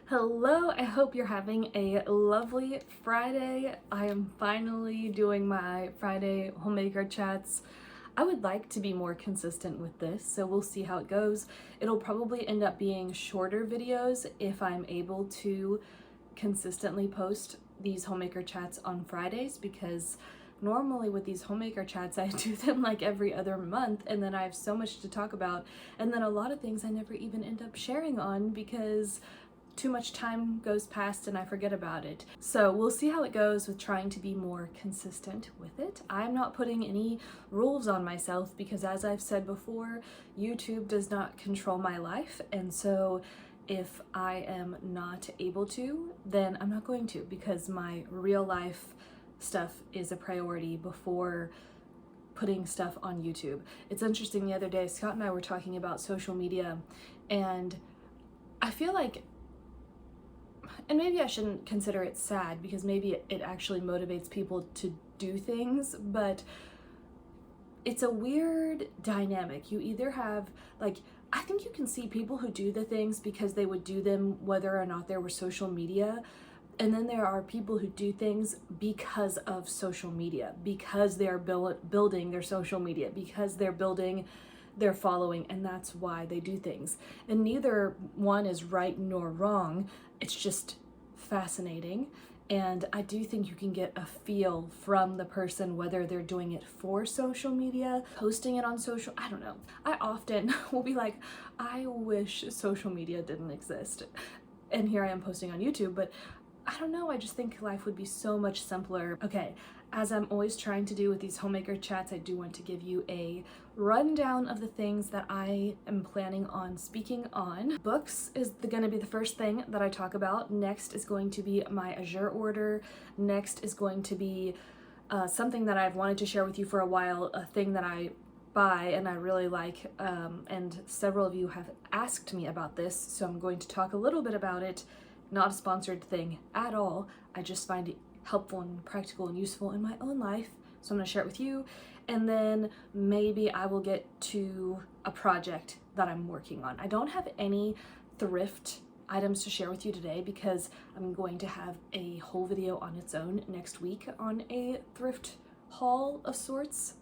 Hello, I hope you're having a lovely Friday. I am finally doing my Friday Homemaker chats. I would like to be more consistent with this, so we'll see how it goes. It'll probably end up being shorter videos if I'm able to consistently post these Homemaker chats on Fridays, because normally with these Homemaker chats I do them like every other month, and then I have so much to talk about, and then a lot of things I never even end up sharing on because too much time goes past and I forget about it. So we'll see how it goes with trying to be more consistent with it. I'm not putting any rules on myself because, as I've said before, YouTube does not control my life, and so if I am not able to, then I'm not going to, because my real life stuff is a priority before putting stuff on YouTube. It's interesting, the other day Scott and I were talking about social media, and I feel like, and maybe I shouldn't consider it sad because maybe it actually motivates people to do things, but it's a weird dynamic. You either have, like, I think you can see people who do the things because they would do them whether or not there were social media, and then there are people who do things because of social media, because they're building their social media, because they're building their following, and that's why they do things. And neither one is right nor wrong. It's just fascinating, and I do think you can get a feel from the person whether they're doing it for social media, posting it on social, I don't know. I often will be like, I wish social media didn't exist, and here I am posting on YouTube, but I don't know, I just think life would be so much simpler. Okay, as I'm always trying to do with these Homemaker chats, I do want to give you a rundown of the things that I am planning on speaking on. Books is gonna be the first thing that I talk about. Next is going to be my Azure order. Next is going to be something that I've wanted to share with you for a while, a thing that I buy and I really like, and several of you have asked me about this, so I'm going to talk a little bit about it. Not a sponsored thing at all. I just find it helpful and practical and useful in my own life, so I'm going to share it with you. And then maybe I will get to a project that I'm working on. I don't have any thrift items to share with you today because I'm going to have a whole video on its own next week on a thrift haul of sorts,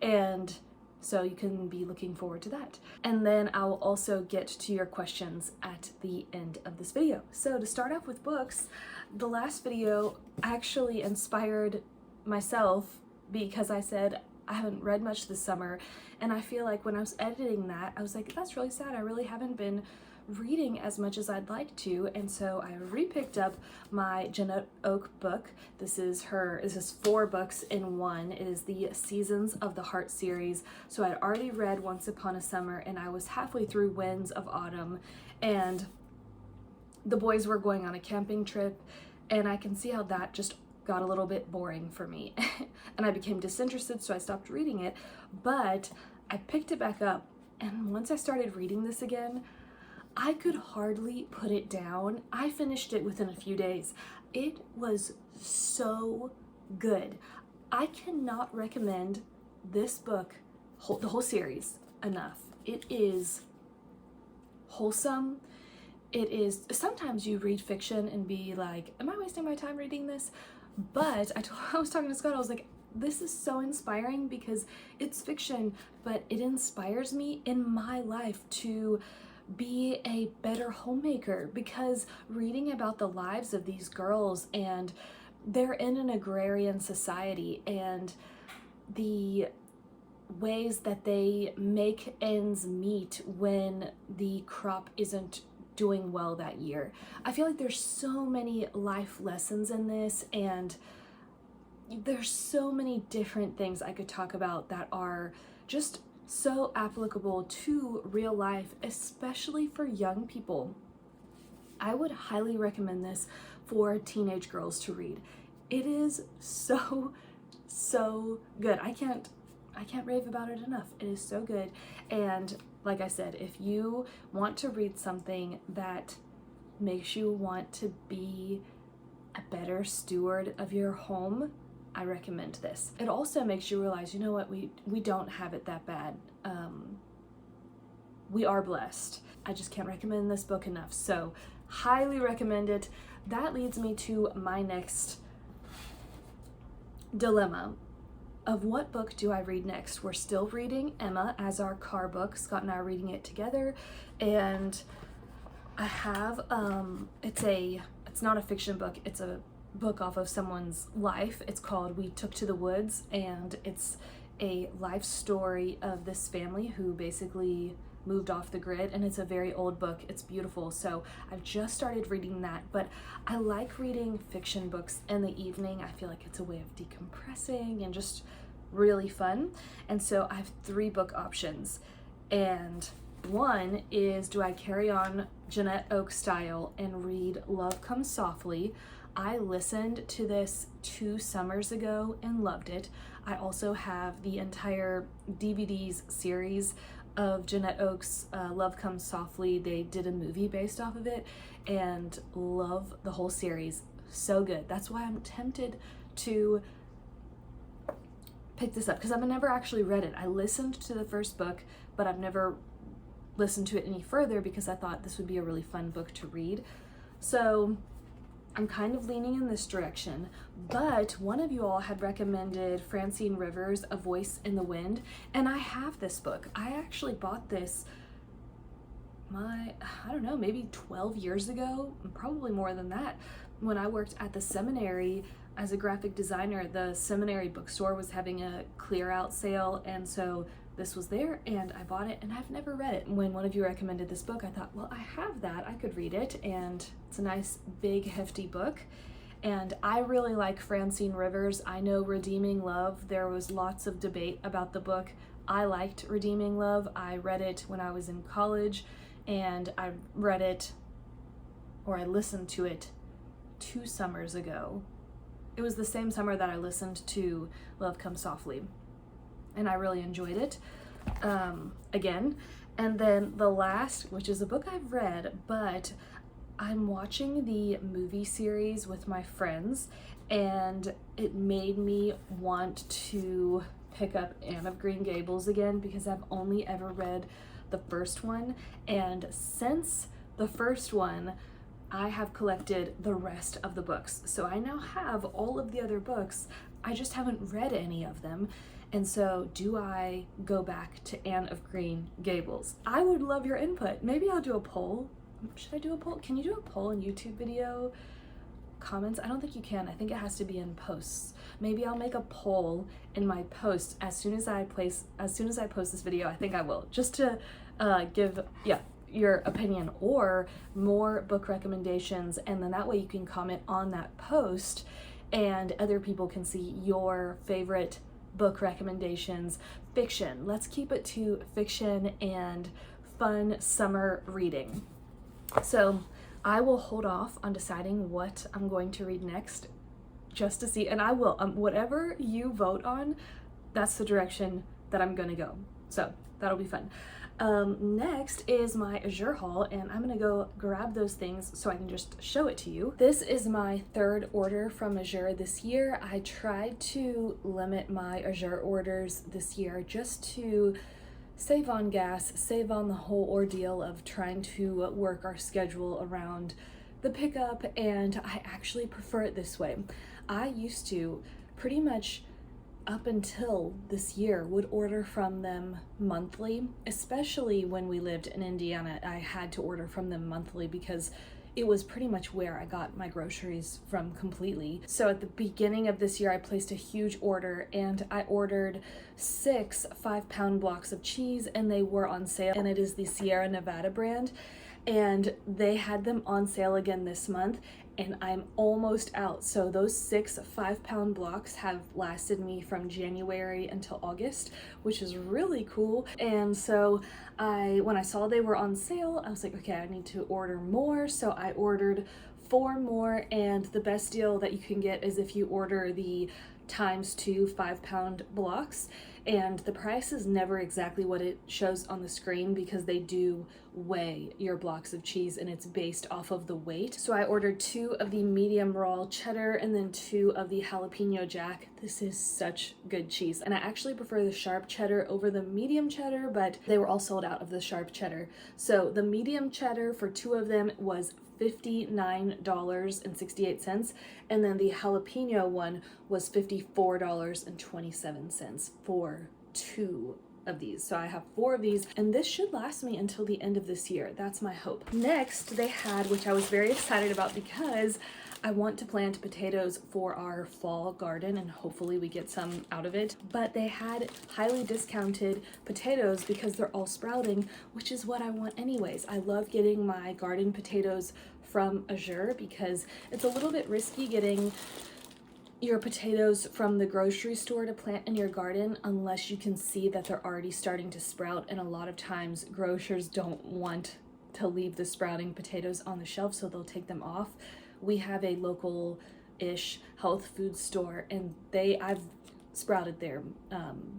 and so you can be looking forward to that. And then I will also get to your questions at the end of this video. So to start off with books, the last video actually inspired myself because I said I haven't read much this summer, and I feel like when I was editing that, I was like, that's really sad. I really haven't been reading as much as I'd like to, and so I re-picked up my Jeanette Oak book. This is 4 books in one. It is the Seasons of the Heart series. So I'd already read Once Upon a Summer, and I was halfway through Winds of Autumn, and the boys were going on a camping trip, and I can see how that just got a little bit boring for me and I became disinterested, so I stopped reading it. But I picked it back up, and once I started reading this again, I could hardly put it down. I finished it within a few days. It was so good. I cannot recommend this book, the whole series, enough. It is wholesome. It is, sometimes you read fiction and be like, am I wasting my time reading this? But I was talking to Scott, I was like, this is so inspiring because it's fiction, but it inspires me in my life to be a better homemaker, because reading about the lives of these girls, and they're in an agrarian society, and the ways that they make ends meet when the crop isn't doing well that year. I feel like there's so many life lessons in this, and there's so many different things I could talk about that are just so applicable to real life, especially for young people. I would highly recommend this for teenage girls to read. It is so good. I can't rave about it enough. It is so good. And like I said, if you want to read something that makes you want to be a better steward of your home, I recommend this. It also makes you realize, you know what, we don't have it that bad. We are blessed. I just can't recommend this book enough. So highly recommend it. That leads me to my next dilemma of what book do I read next. We're still reading Emma as our car book. Scott and I are reading it together, and I have it's not a fiction book, it's a book off of someone's life. It's called We Took to the Woods, and it's a life story of this family who basically moved off the grid, and it's a very old book. It's beautiful. So I've just started reading that, but I like reading fiction books in the evening. I feel like it's a way of decompressing and just really fun. And so I have 3 book options, and one is, do I carry on Jeanette Oak style and read Love Comes Softly? I listened to this 2 summers ago and loved it. I also have the entire DVDs series of Jeanette Oak's Love Comes Softly. They did a movie based off of it, and love the whole series. So good. That's why I'm tempted to pick this up, because I've never actually read it. I listened to the first book, but I've never listened to it any further because I thought this would be a really fun book to read. So I'm kind of leaning in this direction, but one of you all had recommended Francine Rivers' A Voice in the Wind, and I have this book. I actually bought this I don't know, maybe 12 years ago, probably more than that. When I worked at the seminary as a graphic designer, the seminary bookstore was having a clear out sale, and so this was there, and I bought it, and I've never read it. When one of you recommended this book, I thought, well, I have that, I could read it, and it's a nice, big, hefty book. And I really like Francine Rivers. I know Redeeming Love, there was lots of debate about the book. I liked Redeeming Love. I read it when I was in college, and I read it, or I listened to it 2 summers ago. It was the same summer that I listened to Love Comes Softly, and I really enjoyed it again. And then the last, which is a book I've read, but I'm watching the movie series with my friends, and it made me want to pick up Anne of Green Gables again, because I've only ever read the first one, and since the first one I have collected the rest of the books. So I now have all of the other books, I just haven't read any of them. And so do I go back to Anne of Green Gables? I would love your input. Maybe I'll do a poll. Should I do a poll? Can you do a poll in YouTube video comments? I don't think you can. I think it has to be in posts. Maybe I'll make a poll in my post as soon as I post this video. I think I will, just to give your opinion or more book recommendations, and then that way you can comment on that post and other people can see your favorite book recommendations. Fiction, let's keep it to fiction and fun summer reading. So I will hold off on deciding what I'm going to read next, just to see, and I will, whatever you vote on, that's the direction that I'm gonna go. So that'll be fun. Next is my Azure haul, and I'm gonna go grab those things so I can just show it to you. This is my 3rd order from Azure this year. I tried to limit my Azure orders this year just to save on gas, save on the whole ordeal of trying to work our schedule around the pickup, and I actually prefer it this way. I used to pretty much up until this year would order from them monthly, especially when we lived in Indiana. I had to order from them monthly because it was pretty much where I got my groceries from completely. So at the beginning of this year, I placed a huge order, and I ordered 6 5-pound blocks of cheese, and they were on sale, and it is the Sierra Nevada brand, and they had them on sale again this month, and I'm almost out. So those 6 5-pound blocks have lasted me from January until August, which is really cool. And so when I saw they were on sale, I was like, okay, I need to order more. So I ordered 4 more, and the best deal that you can get is if you order the ×2 5-pound blocks. and the price is never exactly what it shows on the screen because they do weigh your blocks of cheese and it's based off of the weight. So I ordered 2 of the medium raw cheddar and then 2 of the jalapeno jack. This is such good cheese, and I actually prefer the sharp cheddar over the medium cheddar, but they were all sold out of the sharp cheddar. So the medium cheddar for 2 of them was $59.68, and then the jalapeno one was $54.27 for 2 of these. So I have 4 of these, and this should last me until the end of this year. That's my hope. Next, they had, which I was very excited about because I want to plant potatoes for our fall garden and hopefully we get some out of it, but they had highly discounted potatoes because they're all sprouting, which is what I want anyways. I love getting my garden potatoes from Azure because it's a little bit risky getting your potatoes from the grocery store to plant in your garden unless you can see that they're already starting to sprout, and a lot of times grocers don't want to leave the sprouting potatoes on the shelf, so they'll take them off. We have a local-ish health food store, and I've sprouted their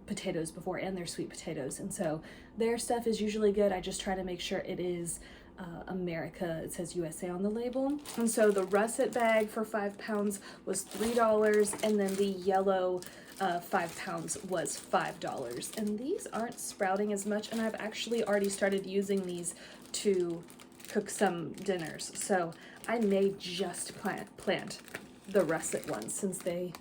potatoes before and their sweet potatoes, and so their stuff is usually good. I just try to make sure it is America, it says USA on the label. And so the russet bag for 5 pounds was $3, and then the yellow 5 pounds was $5. And these aren't sprouting as much, and I've actually already started using these to cook some dinners. So I may just plant the russet ones since they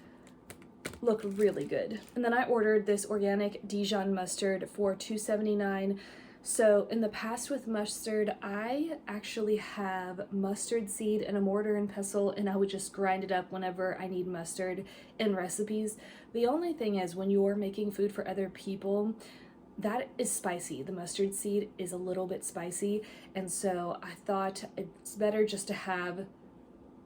look really good. And then I ordered this organic Dijon mustard for $2.79. So in the past with mustard, I actually have mustard seed in a mortar and pestle, and I would just grind it up whenever I need mustard in recipes. The only thing is when you're making food for other people, that is spicy. The mustard seed is a little bit spicy, and so I thought it's better just to have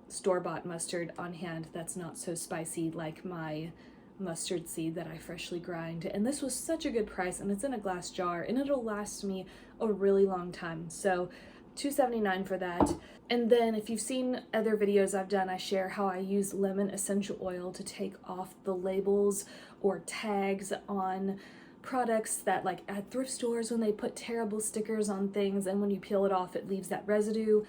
store-bought mustard on hand that's not so spicy like my mustard seed that I freshly grind. And this was such a good price, and it's in a glass jar and it'll last me a really long time. So $2.79 for that. And then if you've seen other videos I've done, I share how I use lemon essential oil to take off the labels or tags on products that, like at thrift stores when they put terrible stickers on things, and when you peel it off it leaves that residue.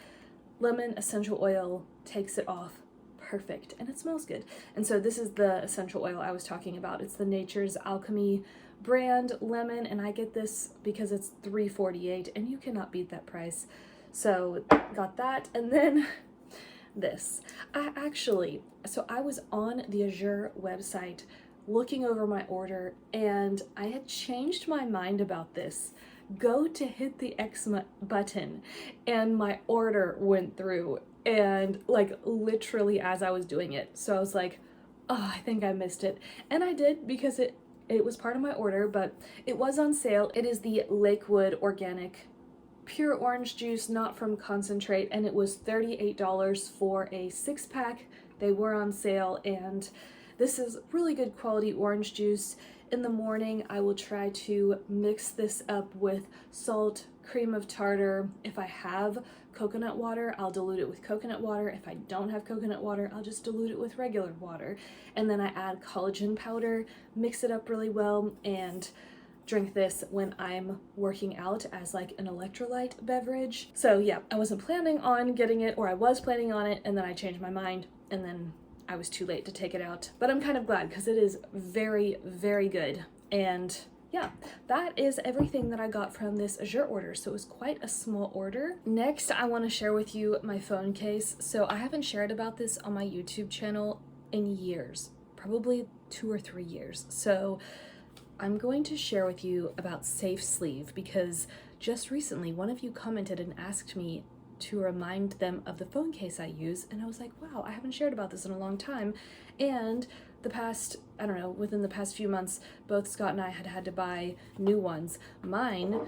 Lemon essential oil takes it off perfect, and it smells good. And so this is the essential oil I was talking about. It's the Nature's Alchemy brand lemon, and I get this because it's $3.48, and you cannot beat that price. So got that. And then this, I was on the Azure website looking over my order, and I had changed my mind about this. Go to hit the X button, and my order went through, and like literally as I was doing it. So I was like, oh, I think I missed it. And I did, because it was part of my order, but it was on sale. It is the Lakewood Organic Pure Orange Juice, not from concentrate, and it was $38 for a 6-pack. They were on sale, and this is really good quality orange juice. In the morning, I will try to mix this up with salt, cream of tartar. If I have coconut water, I'll dilute it with coconut water. If I don't have coconut water, I'll just dilute it with regular water. And then I add collagen powder, mix it up really well, and drink this when I'm working out as like an electrolyte beverage. So yeah, I wasn't planning on getting it, or I was planning on it, and then I changed my mind, and then I was too late to take it out. But I'm kind of glad because it is very, very good. And yeah, that is everything that I got from this Azure order. So it was quite a small order. Next, I want to share with you my phone case. So I haven't shared about this on my YouTube channel in years, probably 2 or 3 years. So I'm going to share with you about Safe Sleeve, because just recently one of you commented and asked me to remind them of the phone case I use, and I was like, wow, I haven't shared about this in a long time. And within the past few months, both Scott and I had to buy new ones. Mine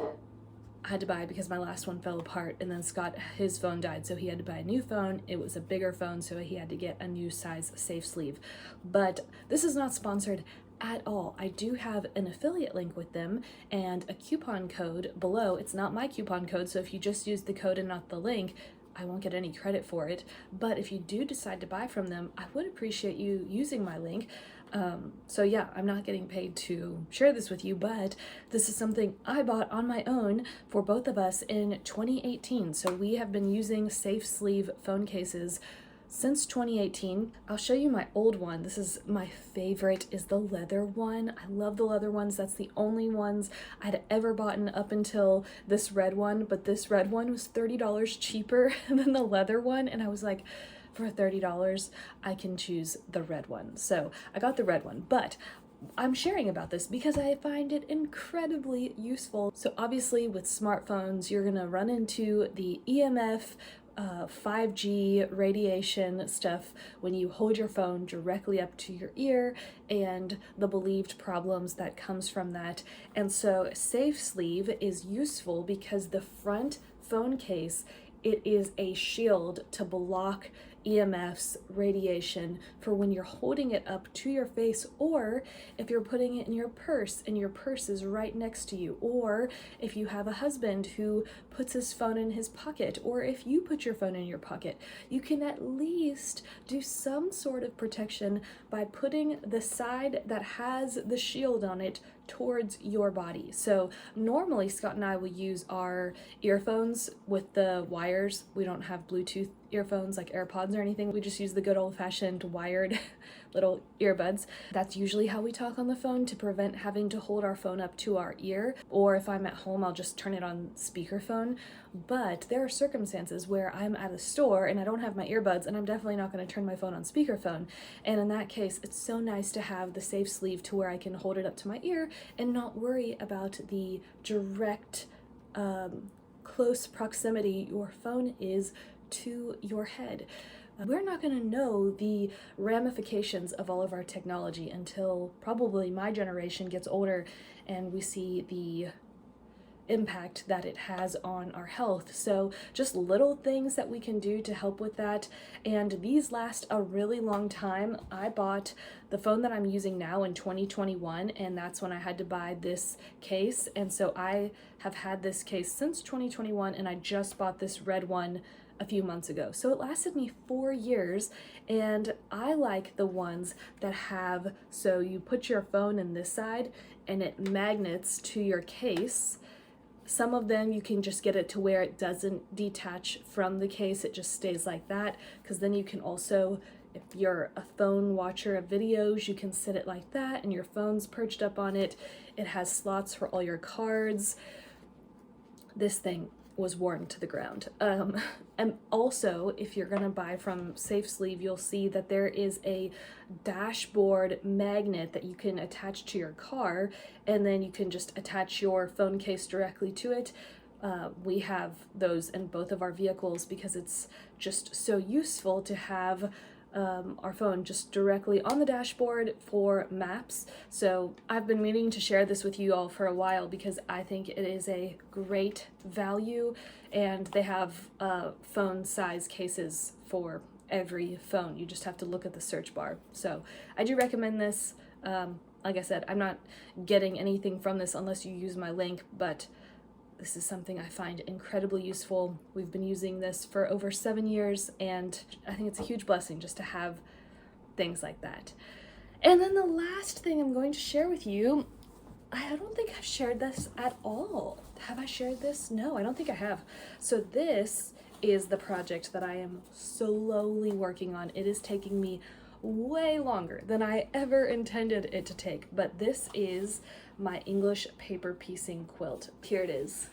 I had to buy because my last one fell apart, and then Scott, his phone died, so he had to buy a new phone. It was a bigger phone, so he had to get a new size Safe Sleeve. But this is not sponsored at all. I do have an affiliate link with them and a coupon code below. It's not my coupon code, so if you just use the code and not the link, I won't get any credit for it, but if you do decide to buy from them, I would appreciate you using my link. So yeah, I'm not getting paid to share this with you, but this is something I bought on my own for both of us in 2018. So we have been using safe sleeve phone cases since 2018. I'll show you my old one. This is my favorite, is the leather one. I love the leather ones. That's the only ones I'd ever bought up until this red one, but this red one was $30 cheaper than the leather one, and I was like, for $30, I can choose the red one. So I got the red one, but I'm sharing about this because I find it incredibly useful. So obviously with smartphones, you're gonna run into the EMF, 5G radiation stuff when you hold your phone directly up to your ear, and the believed problems that comes from that. And so Safe Sleeve is useful because the front phone case, it is a shield to block EMFs, radiation, for when you're holding it up to your face, or if you're putting it in your purse and your purse is right next to you, or if you have a husband who puts his phone in his pocket, or if you put your phone in your pocket, you can at least do some sort of protection by putting the side that has the shield on it towards your body. So normally Scott and I will use our earphones with the wires. We don't have Bluetooth earphones like AirPods or anything. We just use the good old-fashioned wired little earbuds. That's usually how we talk on the phone to prevent having to hold our phone up to our ear, or if I'm at home, I'll just turn it on speakerphone. But there are circumstances where I'm at a store and I don't have my earbuds, and I'm definitely not going to turn my phone on speakerphone. And in that case, it's so nice to have the safe sleeve to where I can hold it up to my ear and not worry about the direct close proximity your phone is to your head. We're not going to know the ramifications of all of our technology until probably my generation gets older and we see the impact that it has on our health. So just little things that we can do to help with that, and these last a really long time. I bought the phone that I'm using now in 2021, and that's when I had to buy this case, and so I have had this case since 2021, and I just bought this red one a few months ago. So it lasted me 4 years, and I like the ones that have, so you put your phone in this side and it magnets to your case. Some of them you can just get it to where it doesn't detach from the case, it just stays like that, because then you can also, if you're a phone watcher of videos, you can sit it like that and your phone's perched up on it. It has slots for all your cards. This thing was worn to the ground. And also, if you're gonna buy from Safe Sleeve, you'll see that there is a dashboard magnet that you can attach to your car, and then you can just attach your phone case directly to it. We have those in both of our vehicles because it's just so useful to have our phone just directly on the dashboard for maps. So I've been meaning to share this with you all for a while because I think it is a great value, and they have phone size cases for every phone. You just have to look at the search bar. So I do recommend this. Like I said, I'm not getting anything from this unless you use my link, but this is something I find incredibly useful. We've been using this for over 7 years, and I think it's a huge blessing just to have things like that. And then the last thing I'm going to share with you, I don't think I've shared this at all. Have I shared this? No, I don't think I have. So this is the project that I am slowly working on. It is taking me way longer than I ever intended it to take, but this is my English paper piecing quilt. Here it is.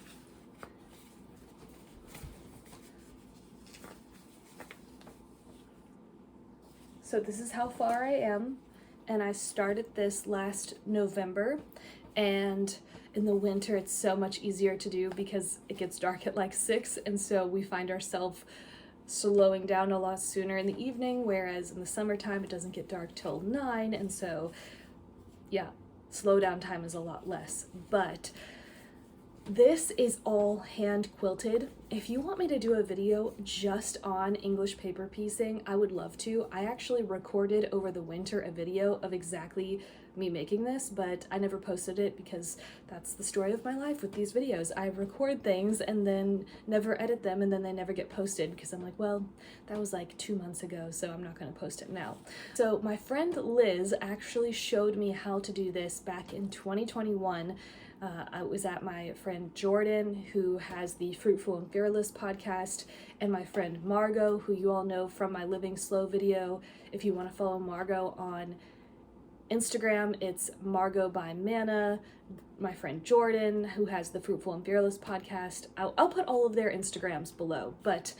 So this is how far I am, and I started this last November, and in the winter it's so much easier to do because it gets dark at like 6, and so we find ourselves slowing down a lot sooner in the evening, whereas in the summertime it doesn't get dark till 9, and so yeah, slow down time is a lot less. But This is all hand quilted. If you want me to do a video just on English paper piecing, I would love to. I actually recorded over the winter a video of exactly me making this, but I never posted it because that's the story of my life with these videos. I record things and then never edit them, and then they never get posted because I'm like, well, that was like 2 months ago, so I'm not going to post it now. So my friend Liz actually showed me how to do this back in 2021. I was at my friend Jordan, who has the Fruitful and Fearless podcast, and my friend Margo, who you all know from my Living Slow video. If you want to follow Margo on Instagram, it's margobymanna. My friend Jordan, who has the Fruitful and Fearless podcast. I'll put all of their Instagrams below, but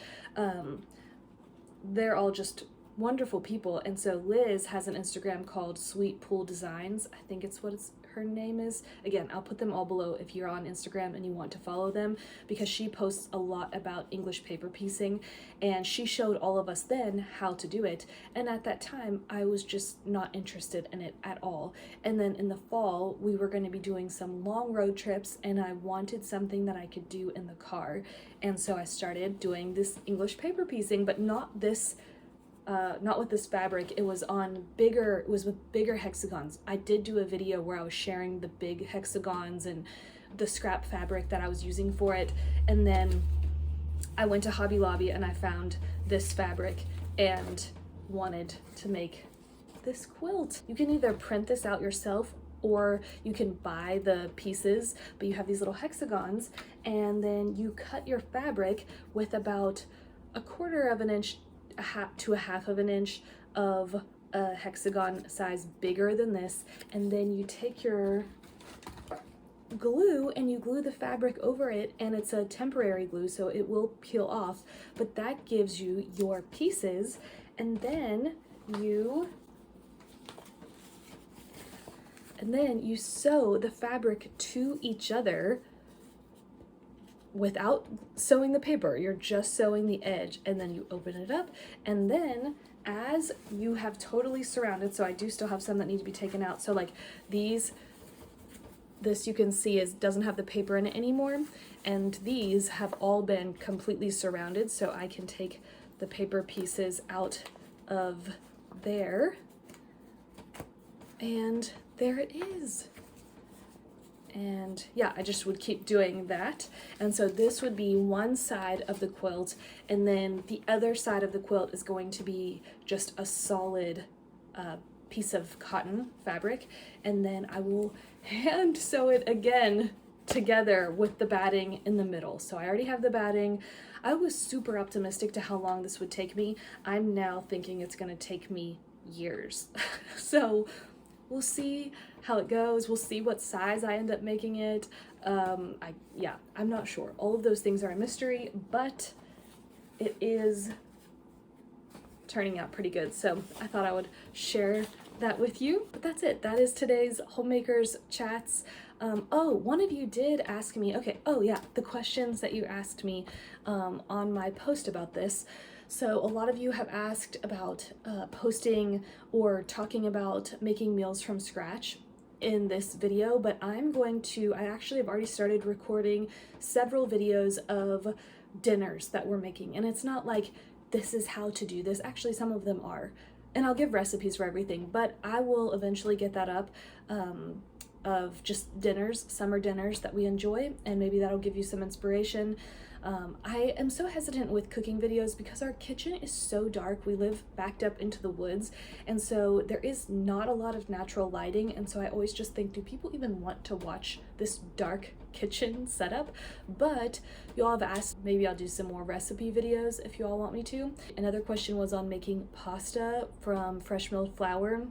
they're all just wonderful people. And so Liz has an Instagram called sweetspooldesigns. I think it's what her name is. Again, I'll put them all below if you're on Instagram and you want to follow them, because she posts a lot about English paper piecing, and she showed all of us then how to do it. And at that time, I was just not interested in it at all. And then in the fall, we were going to be doing some long road trips, and I wanted something that I could do in the car. And so I started doing this English paper piecing, but not with this fabric. It was with bigger hexagons. I did do a video where I was sharing the big hexagons and the scrap fabric that I was using for it. And then I went to Hobby Lobby and I found this fabric and wanted to make this quilt. You can either print this out yourself or you can buy the pieces, but you have these little hexagons, and then you cut your fabric with about 1/4 of an inch to 1/2 of an inch of a hexagon size bigger than this, and then you take your glue and you glue the fabric over it, and it's a temporary glue so it will peel off, but that gives you your pieces. And then you sew the fabric to each other without sewing the paper. You're just sewing the edge, and then you open it up, and then as you have totally surrounded, so I do still have some that need to be taken out, so like this you can see doesn't have the paper in it anymore, and these have all been completely surrounded, so I can take the paper pieces out of there, and there it is. And yeah, I just would keep doing that. And so this would be one side of the quilt, and then the other side of the quilt is going to be just a solid piece of cotton fabric, and then I will hand sew it again together with the batting in the middle. So I already have the batting. I was super optimistic to how long this would take me. I'm now thinking it's going to take me years. So we'll see how it goes. We'll see what size I end up making it. I'm not sure. All of those things are a mystery, but it is turning out pretty good. So I thought I would share that with you. But that's it. That is today's Homemakers Chats. One of you did ask me, the questions that you asked me on my post about this. So a lot of you have asked about posting or talking about making meals from scratch in this video, but I actually have already started recording several videos of dinners that we're making, and it's not like this is how to do this. Actually, some of them are, and I'll give recipes for everything, but I will eventually get that up of just dinners, summer dinners that we enjoy, and maybe that'll give you some inspiration. I am so hesitant with cooking videos because our kitchen is so dark. We live backed up into the woods, and so there is not a lot of natural lighting, and so I always just think, do people even want to watch this dark kitchen setup? But you all have asked, maybe I'll do some more recipe videos if you all want me to. Another question was on making pasta from fresh milled flour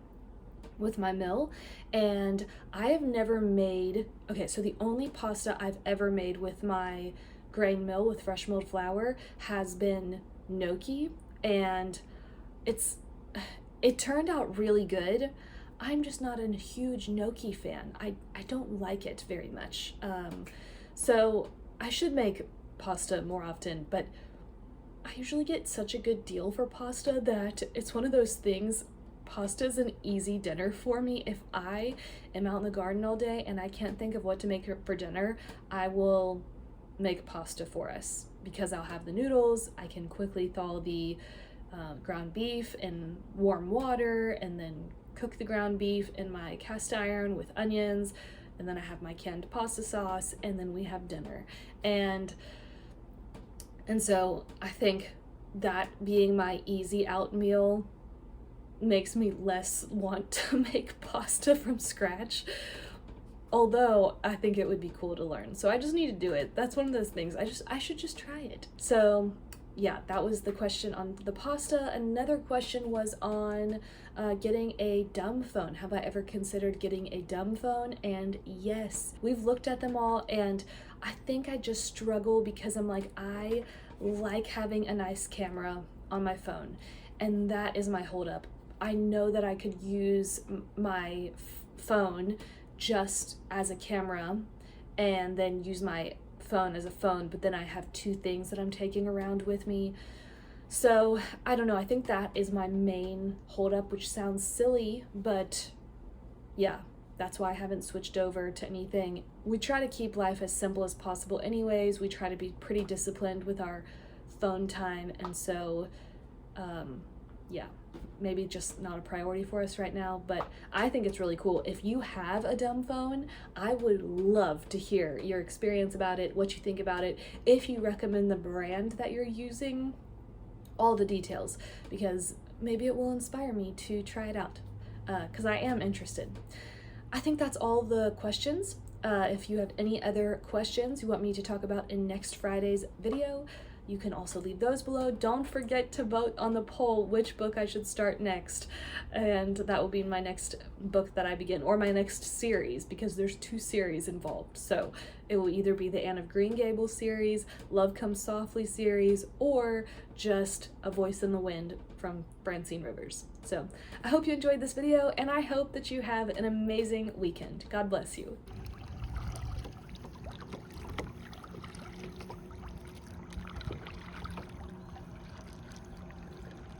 with my mill, and I have never made, so the only pasta I've ever made with my grain mill with fresh milled flour has been gnocchi, and it turned out really good. I'm just not a huge gnocchi fan. I don't like it very much. So I should make pasta more often, but I usually get such a good deal for pasta that it's one of those things pasta is an easy dinner for me. If I am out in the garden all day and I can't think of what to make for dinner, I will make pasta for us because I'll have the noodles. I can quickly thaw the ground beef in warm water and then cook the ground beef in my cast iron with onions, and then I have my canned pasta sauce, and then we have dinner. And so I think that being my easy out meal makes me less want to make pasta from scratch. Although I think it would be cool to learn. So I just need to do it. That's one of those things. I should just try it. So yeah, that was the question on the pasta. Another question was on getting a dumb phone. Have I ever considered getting a dumb phone? And yes, we've looked at them all, and I think I just struggle because I'm like, I like having a nice camera on my phone, and that is my holdup. I know that I could use my phone just as a camera and then use my phone as a phone, but then I have two things that I'm taking around with me. So I don't know, I think that is my main holdup, which sounds silly, but yeah, that's why I haven't switched over to anything. We try to keep life as simple as possible anyways. We try to be pretty disciplined with our phone time, and so yeah, maybe just not a priority for us right now, but I think it's really cool. If you have a dumb phone, I would love to hear your experience about it, what you think about it, if you recommend the brand that you're using, all the details, because maybe it will inspire me to try it out, because I am interested. I think that's all the questions. If you have any other questions you want me to talk about in next Friday's video, you can also leave those below. Don't forget to vote on the poll which book I should start next, and that will be my next book that I begin, or my next series, because there's 2 series involved. So it will either be the Anne of Green Gables series, Love Comes Softly series, or just A Voice in the Wind from Francine Rivers. So I hope you enjoyed this video, and I hope that you have an amazing weekend. God bless you.